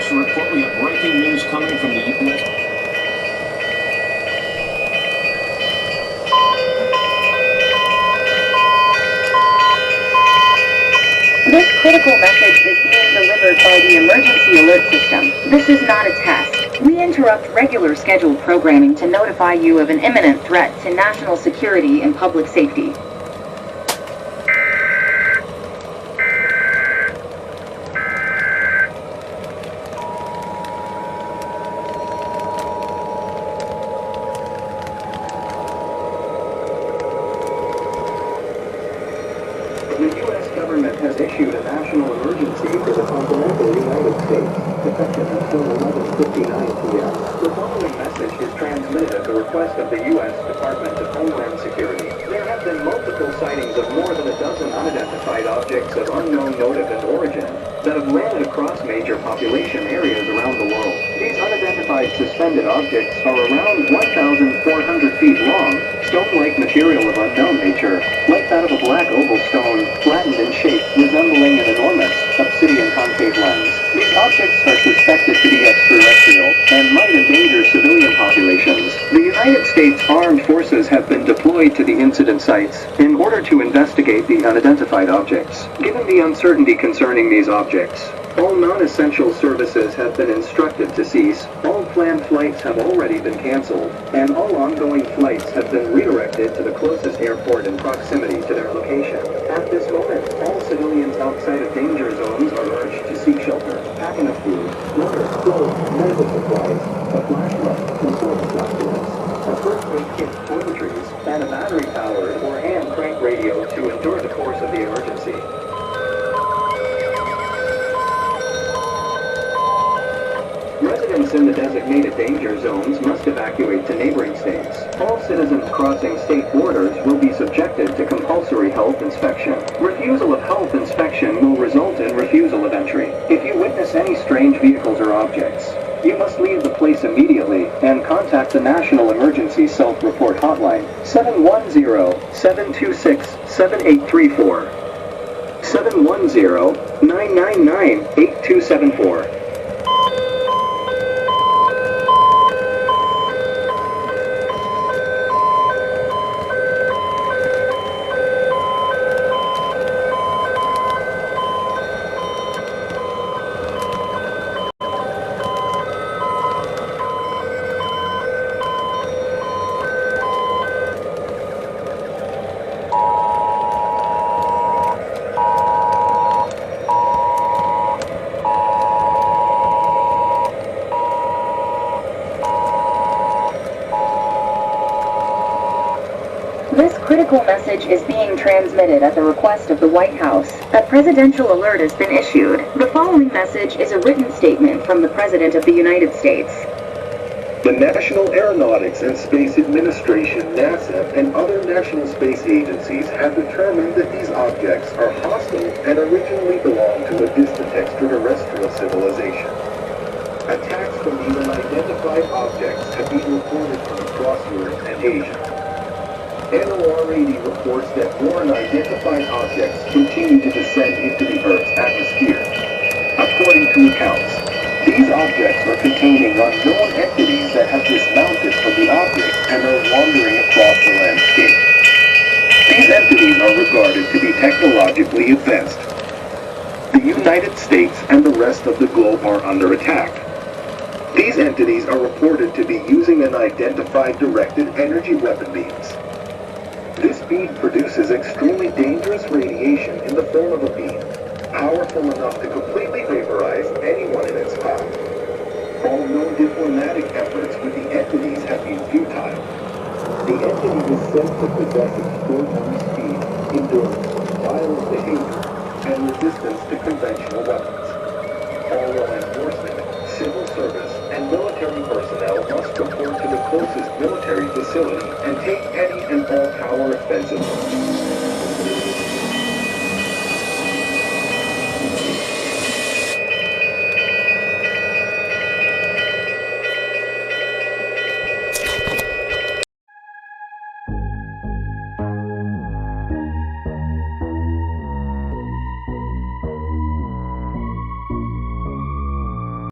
Next report, we have breaking news coming from the U.S. This critical message is being delivered by the emergency alert system. This is not a test. We interrupt regular scheduled programming to notify you of an imminent threat to national security and public safety. The U.S. government has issued a national emergency for the continental United States, effective until 11:59 p.m. The following message is transmitted at the request of the U.S. Department of Homeland Security. There have been multiple sightings of more than a dozen unidentified objects of unknown motive and origin that have landed across major population areas around the world. These unidentified suspended objects are around 1,400 feet long, stone-like material of unknown nature, like that of a black oval stone, flattened in shape, resembling an enormous obsidian concave lens. These objects are suspected to be extraterrestrial and might endanger civilian populations. The United States Armed Forces have been deployed to the incident sites in order to investigate the unidentified objects. Given the uncertainty concerning these objects, all non-essential services have been instructed to cease, all planned flights have already been canceled, and all ongoing flights have been redirected to the closest airport in proximity to their location. At this moment, all civilians outside of danger zones are urged to seek shelter, pack enough food, water, clothes, medical supplies, a flashlight, important documents, a first aid kit, toiletries, and a battery-powered or hand crank radio to endure the course of the emergency. Residents in the designated danger zones must evacuate to neighboring states. All citizens crossing state borders will be subjected to compulsory health inspection. Refusal of health inspection will result in refusal of entry. If you witness any strange vehicles or objects, you must leave the place immediately and contact the National Emergency Self-Report Hotline, 710-726-7834, 710-999-8274. This critical message is being transmitted at the request of the White House. A presidential alert has been issued. The following message is a written statement from the President of the United States. The National Aeronautics and Space Administration, NASA, and other national space agencies have determined that these objects are hostile and originally belonged to a distant extraterrestrial civilization. Attacks from these unidentified objects have been reported from across Europe and Asia. NORAD reports that more unidentified objects continue to descend into the Earth's atmosphere. According to accounts, these objects are containing unknown entities that have dismounted from the object and are wandering across the landscape. These entities are regarded to be technologically advanced. The United States and the rest of the globe are under attack. These entities are reported to be using unidentified directed energy weapon beams. This beam produces extremely dangerous radiation in the form of a beam, powerful enough to completely vaporize anyone in its path. All known diplomatic efforts with the entities have been futile. The entity is said to possess extraordinary speed, endurance, violent behavior, and resistance to conventional weapons. All law enforcement, civil service, and military personnel must report to the closest military facility and take any and all power offensive